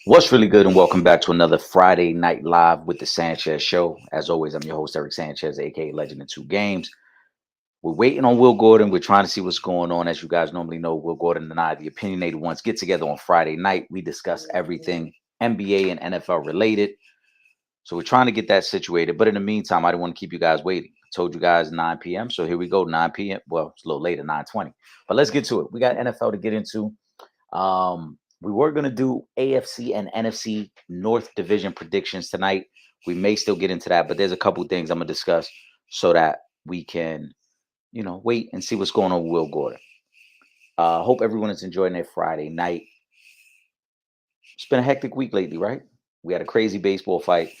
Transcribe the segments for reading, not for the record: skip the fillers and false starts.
What's really good, and welcome back to another Friday Night Live with the Sanchez Show. As always, I'm your host, Eric Sanchez, aka Legend in Two Games. We're waiting on Will Gordon. We're trying to see what's going on. As you guys normally know, Will Gordon and I, the Opinionated ones, get together on Friday night. We discuss everything NBA and NFL related. So we're trying to get that situated. But in the meantime, I didn't want to keep you guys waiting. I told you guys 9 p.m. So here we go, 9 p.m. Well, it's a little later, 9:20. But let's get to it. We got NFL to get into. We were going to do AFC and NFC North division predictions tonight. We may still get into that, but there's a couple things I'm going to discuss so that we can, wait and see what's going on with Will Gordon. Hope everyone is enjoying their Friday night. It's been a hectic week lately, right? We had a crazy baseball fight.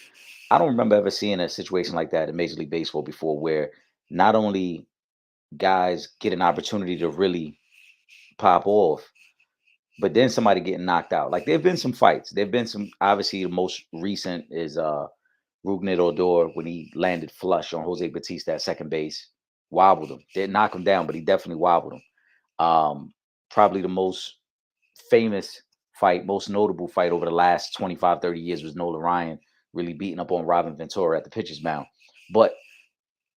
I don't remember ever seeing a situation like that in Major League Baseball before, where not only guys get an opportunity to really pop off, but then somebody getting knocked out. Like, there've been some fights. There've been some. Obviously, the most recent is Rougned Odor when he landed flush on Jose Batista at second base, wobbled him. Didn't knock him down, but he definitely wobbled him. Probably the most famous fight, most notable fight over the last 25, 30 years was Nolan Ryan really beating up on Robin Ventura at the pitcher's mound. But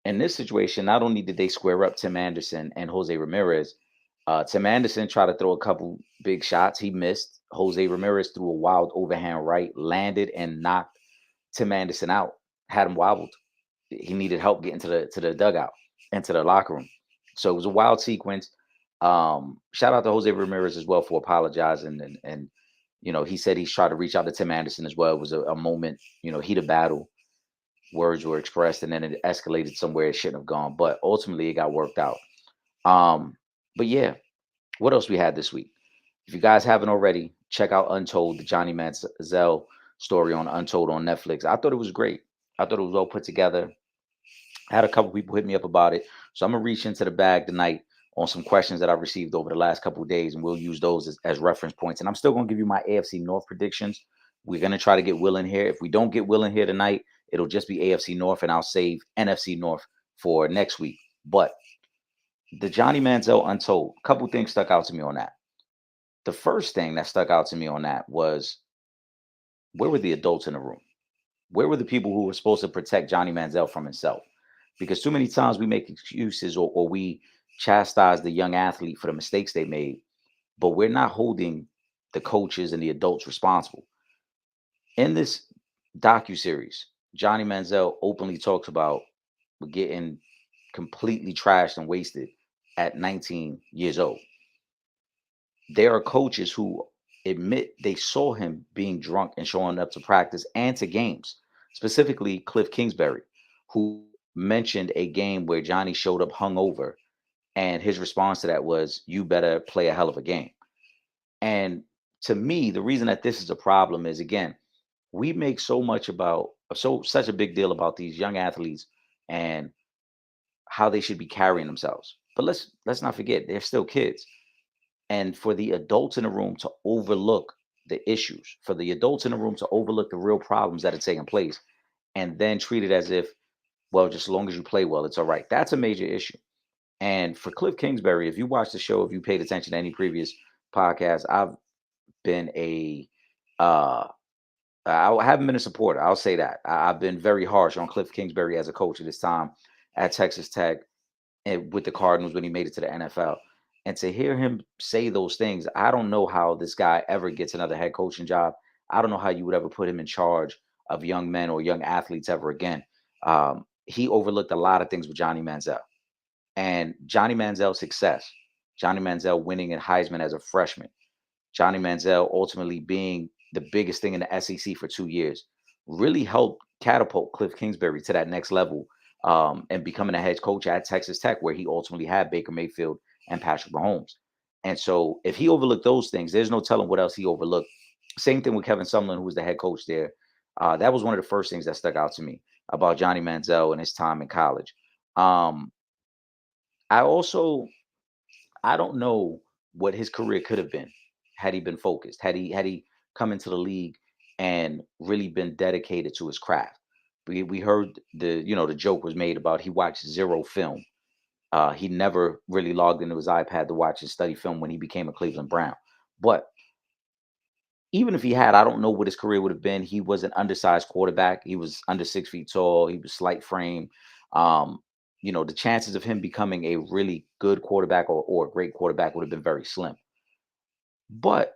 in this situation, not only did they square up Tim Anderson and Jose Ramirez, Tim Anderson tried to throw a couple big shots. He missed. Jose Ramirez threw a wild overhand right, landed and knocked Tim Anderson out, had him wobbled. He needed help getting to the dugout, into the locker room. So it was a wild sequence. Shout out to Jose Ramirez as well for apologizing, and he said he's tried to reach out to Tim Anderson as well. It was a moment, heated battle. Words were expressed, and then it escalated somewhere it shouldn't have gone. But ultimately, it got worked out. But yeah, what else we had this week? If you guys haven't already, check out Untold, the Johnny Manziel story on Untold on Netflix. I thought it was great. I thought it was well put together. I had a couple people hit me up about it. So I'm going to reach into the bag tonight on some questions that I've received over the last couple of days, and we'll use those as reference points. And I'm still going to give you my AFC North predictions. We're going to try to get Will in here. If we don't get Will in here tonight, it'll just be AFC North, and I'll save NFC North for next week. But the Johnny Manziel Untold, a couple things stuck out to me on that. The first thing that stuck out to me on that was, where were the adults in the room? Where were the people who were supposed to protect Johnny Manziel from himself? Because too many times we make excuses, or we chastise the young athlete for the mistakes they made, but we're not holding the coaches and the adults responsible. In this docuseries, Johnny Manziel openly talks about getting completely trashed and wasted at 19 years old. There are coaches who admit they saw him being drunk and showing up to practice and to games, specifically Cliff Kingsbury, who mentioned a game where Johnny showed up hungover, and his response to that was, "You better play a hell of a game." And to me, the reason that this is a problem is, again, we make such a big deal about these young athletes and how they should be carrying themselves. But let's not forget, they're still kids. And for the adults in the room to overlook the issues, for the adults in the room to overlook the real problems that are taking place, and then treat it as if, well, just as long as you play well, it's all right. That's a major issue. And for Cliff Kingsbury, if you watch the show, if you paid attention to any previous podcast, I've been uh I haven't been a supporter. I'll say that. I've been very harsh on Cliff Kingsbury as a coach at his time at Texas Tech and with the Cardinals when he made it to the NFL. And to hear him say those things, I don't know how this guy ever gets another head coaching job. I don't know how you would ever put him in charge of young men or young athletes ever again. He overlooked a lot of things with Johnny Manziel, and Johnny Manziel's success, Johnny Manziel winning at Heisman as a freshman, Johnny Manziel ultimately being the biggest thing in the SEC for 2 years, really helped catapult Cliff Kingsbury to that next level, and becoming a head coach at Texas Tech, where he ultimately had Baker Mayfield and Patrick Mahomes. And so if he overlooked those things, there's no telling what else he overlooked. Same thing with Kevin Sumlin, who was the head coach there. That was one of the first things that stuck out to me about Johnny Manziel and his time in college. Um, I also I don't know what his career could have been had he been focused, had he come into the league and really been dedicated to his craft. We heard the joke was made about he watched zero film. He never really logged into his iPad to watch and study film when he became a Cleveland Brown. But even if he had, I don't know what his career would have been. He was an undersized quarterback. He was under 6 feet tall. He was slight frame. Um, the chances of him becoming a really good quarterback or a great quarterback would have been very slim. But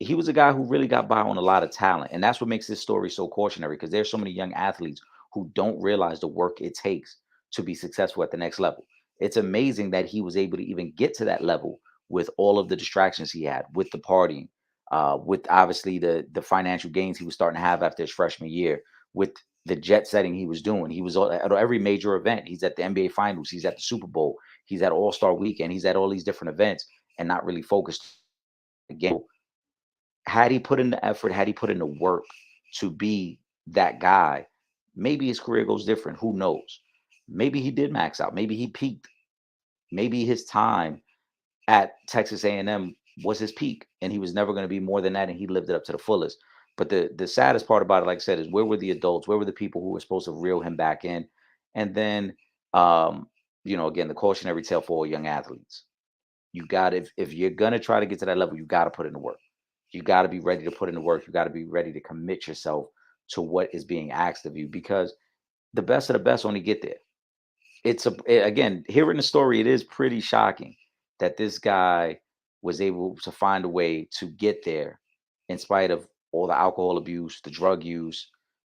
he was a guy who really got by on a lot of talent. And that's what makes this story so cautionary because there's so many young athletes who don't realize the work it takes to be successful at the next level. It's amazing that he was able to even get to that level with all of the distractions he had, with the partying, with obviously the financial gains he was starting to have after his freshman year, with the jet setting he was doing. He was at every major event. He's at the NBA Finals. He's at the Super Bowl. He's at All Star Weekend. He's at all these different events and not really focused again. Had he put in the effort, had he put in the work to be that guy, maybe his career goes different. Who knows? Maybe he did max out. Maybe he peaked. Maybe his time at Texas A&M was his peak, and he was never going to be more than that, and he lived it up to the fullest. But the saddest part about it, like I said, is where were the adults? Where were the people who were supposed to reel him back in? And then, again, the cautionary tale for all young athletes. You got if you're gonna try to get to that level, you got to put in the work. You got to be ready to put in the work. You got to be ready to commit yourself to what is being asked of you because the best of the best only get there. Again, hearing the story, it is pretty shocking that this guy was able to find a way to get there in spite of all the alcohol abuse, the drug use,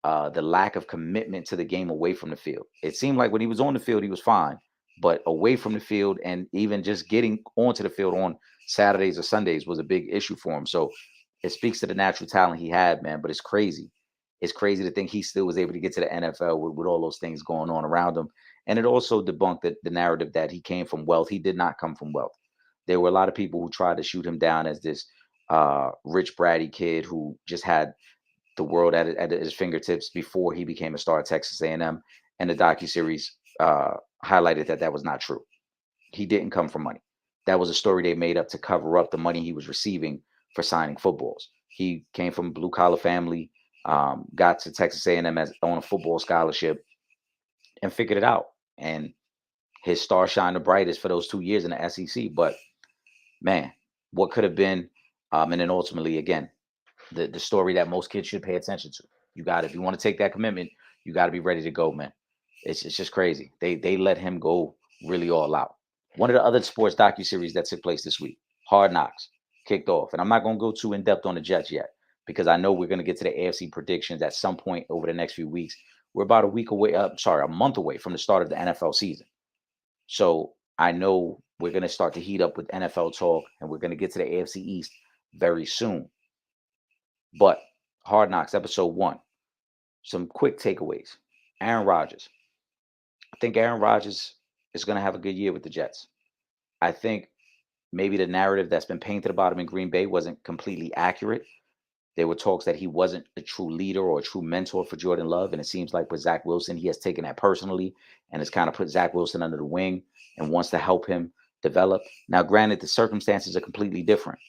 the lack of commitment to the game away from the field. It seemed like when he was on the field, he was fine, but away from the field and even just getting onto the field on Saturdays or Sundays was a big issue for him. So it speaks to the natural talent he had, man. But it's crazy. It's crazy to think he still was able to get to the NFL with all those things going on around him. And it also debunked the narrative that he came from wealth. He did not come from wealth. There were a lot of people who tried to shoot him down as this rich bratty kid who just had the world at his fingertips before he became a star at Texas A&M. And the docuseries highlighted that was not true. He didn't come from money. That was a story they made up to cover up the money he was receiving for signing footballs. He came from a blue collar family, got to Texas A&M on a football scholarship, and figured it out. And his star shined the brightest for those 2 years in the SEC. But man, what could have been, and then ultimately, again, the story that most kids should pay attention to. You got if you want to take that commitment, you got to be ready to go, man. It's just crazy. They let him go really all out. One of the other sports docuseries that took place this week, Hard Knocks, kicked off, and I'm not going to go too in depth on the Jets yet because I know we're going to get to the AFC predictions at some point over the next few weeks. We're about a week away, a month away from the start of the NFL season. So I know we're going to start to heat up with NFL talk, and we're going to get to the AFC East very soon. But Hard Knocks, episode 1, some quick takeaways. Aaron Rodgers. I think Aaron Rodgers is going to have a good year with the Jets. I think maybe the narrative that's been painted about him in Green Bay wasn't completely accurate. There were talks that he wasn't a true leader or a true mentor for Jordan Love. And it seems like with Zach Wilson, he has taken that personally and has kind of put Zach Wilson under the wing and wants to help him develop. Now, granted, the circumstances are completely different.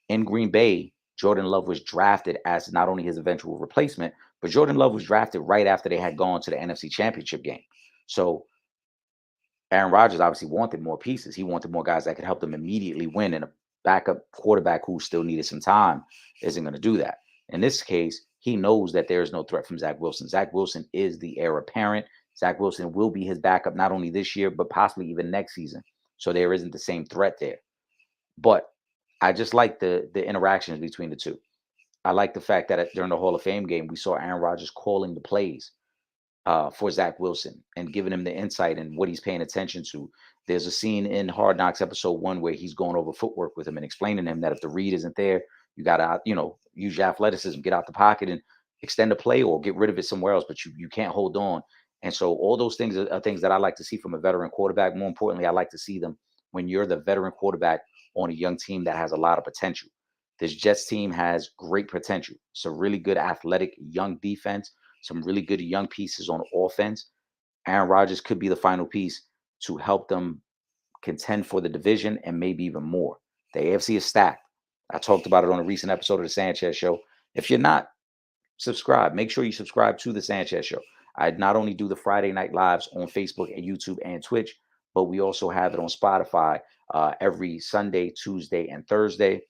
In Green Bay, Jordan Love was drafted as not only his eventual replacement, but Jordan Love was drafted right after they had gone to the NFC Championship game. So Aaron Rodgers obviously wanted more pieces. He wanted more guys that could help them immediately win. And a backup quarterback who still needed some time isn't going to do that. In this case, he knows that there is no threat from Zach Wilson. Zach Wilson is the heir apparent. Zach Wilson will be his backup not only this year, but possibly even next season. So there isn't the same threat there. But I just like the interactions between the two. I like the fact that during the Hall of Fame game, we saw Aaron Rodgers calling the plays for Zach Wilson and giving him the insight and what he's paying attention to. There's a scene in Hard Knocks episode 1 where he's going over footwork with him and explaining to him that if the read isn't there, you got to, use your athleticism, get out the pocket and extend the play or get rid of it somewhere else, but you can't hold on. And so all those things are things that I like to see from a veteran quarterback. More importantly, I like to see them when you're the veteran quarterback on a young team that has a lot of potential. This Jets team has great potential. It's a really good athletic young defense, some really good young pieces on offense. Aaron Rodgers could be the final piece to help them contend for the division and maybe even more. The AFC is stacked. I talked about it on a recent episode of the Sanchez Show. If you're not subscribed, make sure you subscribe to the Sanchez Show. I not only do the Friday night lives on Facebook and YouTube and Twitch, but we also have it on Spotify every Sunday, Tuesday, and Thursday.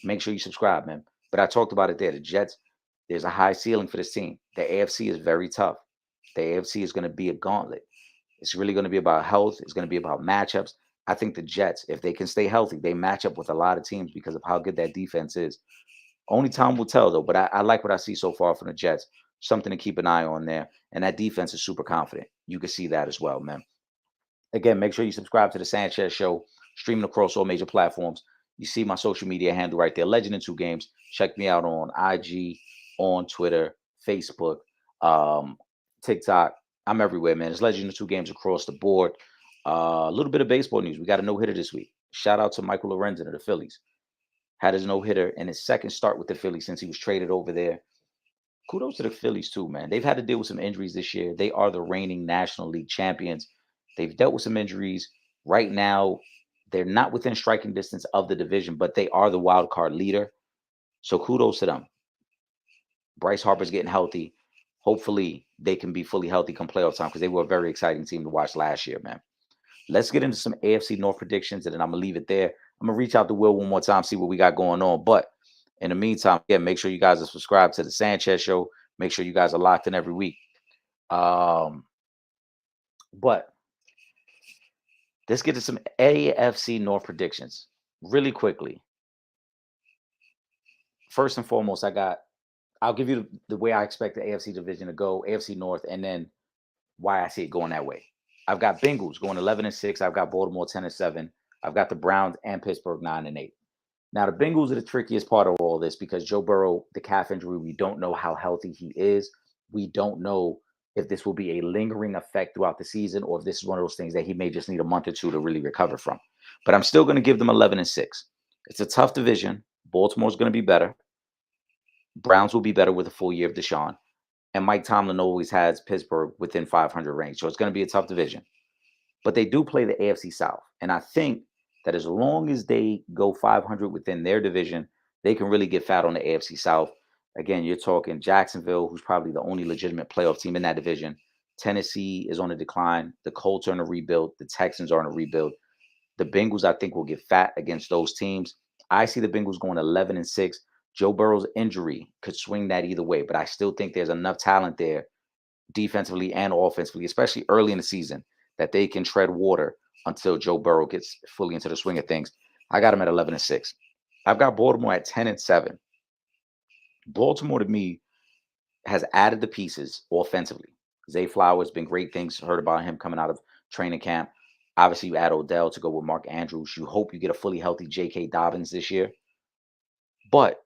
Make sure you subscribe, man. But I talked about it there. The Jets, there's a high ceiling for this team. The AFC is very tough. The AFC is going to be a gauntlet. It's really going to be about health. It's going to be about matchups. I think the Jets, if they can stay healthy, they match up with a lot of teams because of how good that defense is. Only time will tell, though. But I like what I see so far from the Jets. Something to keep an eye on there. And that defense is super confident. You can see that as well, man. Again, make sure you subscribe to the Sanchez Show, streaming across all major platforms. You see my social media handle right there, Legend in Two Games. Check me out on IG, on Twitter, Facebook, um, TikTok. I'm everywhere, man. It's Legend in Two Games across the board. A little bit of baseball news. We got a no-hitter this week. Shout out to Michael Lorenzen of the Phillies. Had his no-hitter in his second start with the Phillies since he was traded over there. Kudos to the Phillies too, man. They've had to deal with some injuries this year. They are the reigning National League champions. They've dealt with some injuries. Right now, they're not within striking distance of the division, but they are the wild card leader. So kudos to them. Bryce Harper's getting healthy. Hopefully, they can be fully healthy come playoff time because they were a very exciting team to watch last year, man. Let's get into some AFC North predictions, and then I'm going to leave it there. I'm going to reach out to Will one more time, see what we got going on. But in the meantime, again, make sure you guys are subscribed to the Sanchez Show. Make sure you guys are locked in every week. But let's get to some AFC North predictions really quickly. First and foremost, I'll give you the way I expect the AFC division to go, AFC North, and then why I see it going that way. I've got Bengals going 11-6. I've got Baltimore 10-7. I've got the Browns and Pittsburgh 9-8. Now, the Bengals are the trickiest part of all this because Joe Burrow, the calf injury, we don't know how healthy he is. We don't know if this will be a lingering effect throughout the season or if this is one of those things that he may just need a month or two to really recover from. But I'm still going to give them 11-6. It's a tough division. Baltimore's going to be better. Browns will be better with a full year of Deshaun. And Mike Tomlin always has Pittsburgh within 500 range. So it's going to be a tough division. But they do play the AFC South. And I think that as long as they go 500 within their division, they can really get fat on the AFC South. Again, you're talking Jacksonville, who's probably the only legitimate playoff team in that division. Tennessee is on a decline. The Colts are in a rebuild. The Texans are in a rebuild. The Bengals, I think, will get fat against those teams. I see the Bengals going 11-6. Joe Burrow's injury could swing that either way, but I still think there's enough talent there defensively and offensively, especially early in the season, that they can tread water until Joe Burrow gets fully into the swing of things. I got him at 11-6. I've got Baltimore at 10-7. Baltimore, to me, has added the pieces offensively. Zay Flowers, been great things. Heard about him coming out of training camp. Obviously, you add Odell to go with Mark Andrews. You hope you get a fully healthy J.K. Dobbins this year. But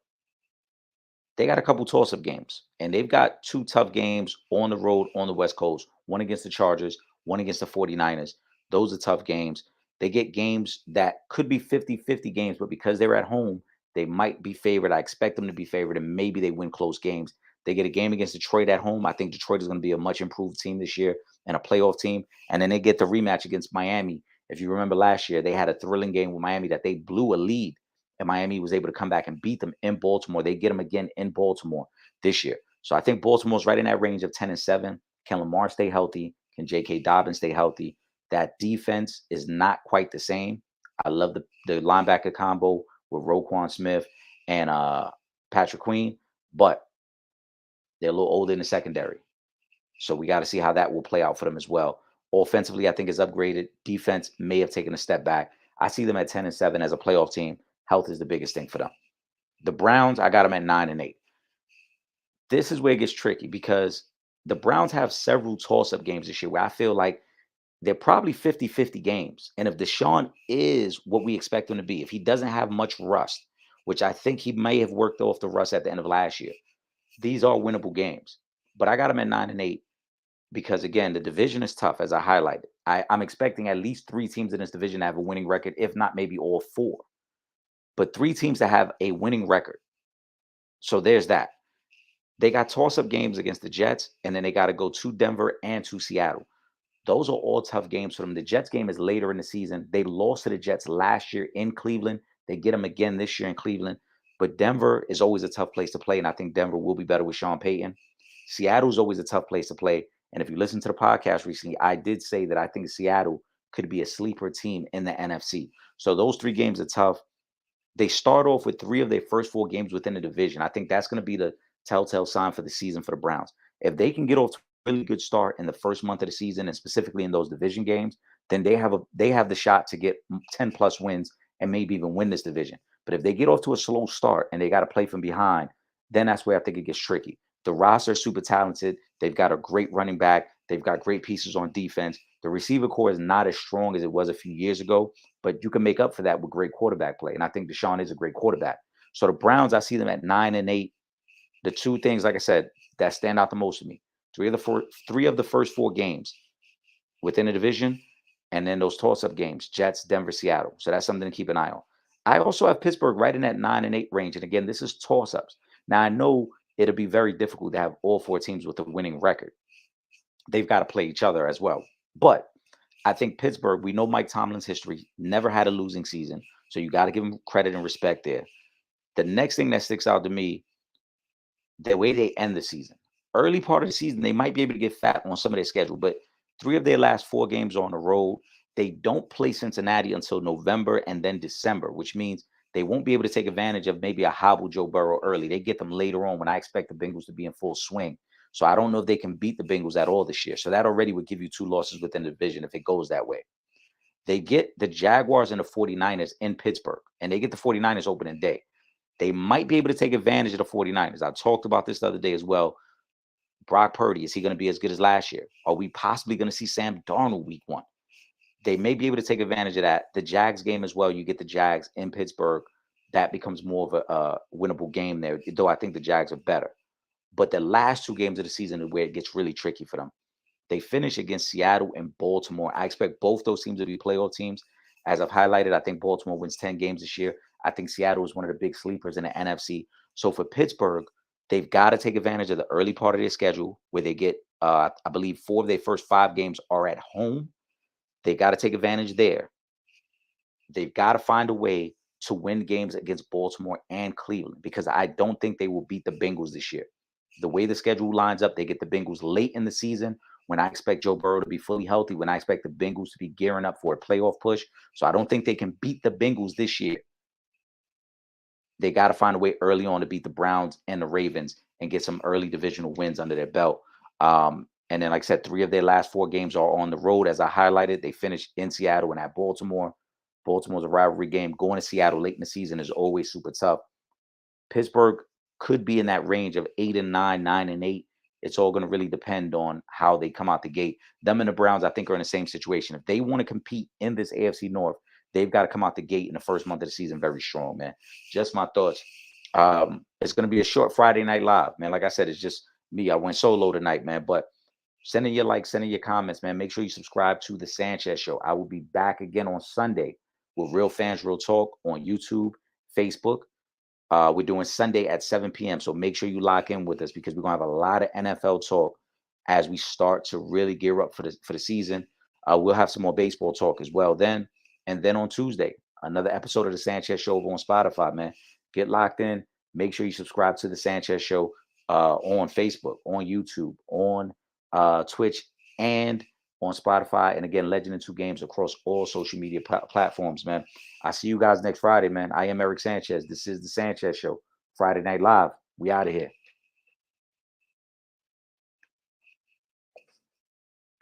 they got a couple toss-up games, and they've got two tough games on the road on the West Coast, one against the Chargers, one against the 49ers. Those are tough games. They get games that could be 50-50 games, but because they're at home, they might be favored. I expect them to be favored, and maybe they win close games. They get a game against Detroit at home. I think Detroit is going to be a much improved team this year and a playoff team. And then they get the rematch against Miami. If you remember last year, they had a thrilling game with Miami that they blew a lead, and Miami was able to come back and beat them in Baltimore. They get them again in Baltimore this year. So I think Baltimore's right in that range of 10-7. Can Lamar stay healthy? Can J.K. Dobbins stay healthy? That defense is not quite the same. I love the linebacker combo with Roquan Smith and Patrick Queen, but they're a little older in the secondary. So we got to see how that will play out for them as well. Offensively, I think is upgraded. Defense may have taken a step back. I see them at 10-7 as a playoff team. Health is the biggest thing for them. The Browns, I got them at 9-8. This is where it gets tricky because the Browns have several toss-up games this year where I feel like they're probably 50-50 games. And if Deshaun is what we expect him to be, if he doesn't have much rust, which I think he may have worked off the rust at the end of last year, these are winnable games. But I got him at 9-8 because, again, the division is tough, as I highlighted. I'm expecting at least 3 teams in this division to have a winning record, if not maybe all 4. But 3 teams to have a winning record. So there's that. They got toss-up games against the Jets, and then they got to go to Denver and to Seattle. Those are all tough games for them. The Jets game is later in the season. They lost to the Jets last year in Cleveland. They get them again this year in Cleveland. But Denver is always a tough place to play, and I think Denver will be better with Sean Payton. Seattle is always a tough place to play. And if you listen to the podcast recently, I did say that I think Seattle could be a sleeper team in the NFC. So those 3 games are tough. They start off with 3 of their first 4 games within the division. I think that's going to be the telltale sign for the season for the Browns. If they can get off to a really good start in the first month of the season, and specifically in those division games, then they have the shot to get 10 plus wins and maybe even win this division. But if they get off to a slow start and they got to play from behind, then that's where I think it gets tricky. The roster is super talented. They've got a great running back. They've got great pieces on defense. The receiver core is not as strong as it was a few years ago, but you can make up for that with great quarterback play. And I think Deshaun is a great quarterback. So the Browns, I see them at 9-8. The two things, like I said, that stand out the most to me: three of the first 4 games within the division, and then those toss-up games: Jets, Denver, Seattle. So that's something to keep an eye on. I also have Pittsburgh right in that 9-8 range. And again, this is toss-ups. Now I know it'll be very difficult to have all 4 teams with a winning record. They've got to play each other as well. But I think Pittsburgh, we know Mike Tomlin's history, never had a losing season. So you got to give him credit and respect there. The next thing that sticks out to me, the way they end the season. Early part of the season, they might be able to get fat on some of their schedule, but 3 of their last 4 games are on the road. They don't play Cincinnati until November and then December, which means they won't be able to take advantage of maybe a hobble Joe Burrow early. They get them later on when I expect the Bengals to be in full swing. So I don't know if they can beat the Bengals at all this year. So that already would give you 2 losses within the division if it goes that way. They get the Jaguars and the 49ers in Pittsburgh, and they get the 49ers opening day. They might be able to take advantage of the 49ers. I talked about this the other day as well. Brock Purdy, is he going to be as good as last year? Are we possibly going to see Sam Darnold week 1? They may be able to take advantage of that. The Jags game as well, you get the Jags in Pittsburgh. That becomes more of a winnable game there, though I think the Jags are better. But the last 2 games of the season is where it gets really tricky for them. They finish against Seattle and Baltimore. I expect both those teams to be playoff teams. As I've highlighted, I think Baltimore wins 10 games this year. I think Seattle is one of the big sleepers in the NFC. So for Pittsburgh, they've got to take advantage of the early part of their schedule where they get, I believe, 4 of their first 5 games are at home. They got to take advantage there. They've got to find a way to win games against Baltimore and Cleveland, because I don't think they will beat the Bengals this year. The way the schedule lines up, they get the Bengals late in the season when I expect Joe Burrow to be fully healthy, when I expect the Bengals to be gearing up for a playoff push. So I don't think they can beat the Bengals this year. They got to find a way early on to beat the Browns and the Ravens and get some early divisional wins under their belt. And then, like I said, 3 of their last 4 games are on the road. As I highlighted, they finished in Seattle and at Baltimore. Baltimore's a rivalry game. Going to Seattle late in the season is always super tough. Pittsburgh could be in that range of 8-9, 9-8. It's all going to really depend on how they come out the gate. Them and the Browns, I think, are in the same situation. If they want to compete in this AFC North, they've got to come out the gate in the first month of the season very strong, man. Just my thoughts. It's going to be a short Friday Night Live, man. Like I said, it's just me. I went solo tonight, man. But send in your likes, send in your comments, man. Make sure you subscribe to The Sanchez Show. I will be back again on Sunday with Real Fans, Real Talk on YouTube, Facebook. We're doing Sunday at 7 p.m. So make sure you lock in with us, because we're going to have a lot of NFL talk as we start to really gear up for the season. We'll have some more baseball talk as well then. And then on Tuesday, another episode of The Sanchez Show over on Spotify, man. Get locked in. Make sure you subscribe to The Sanchez Show on Facebook, on YouTube, on Twitch, and on Spotify. And again, Legend in 2 Games across all social media platforms, man. I see you guys next Friday, man. I am Eric Sanchez. This is The Sanchez Show. Friday Night Live. We out of here.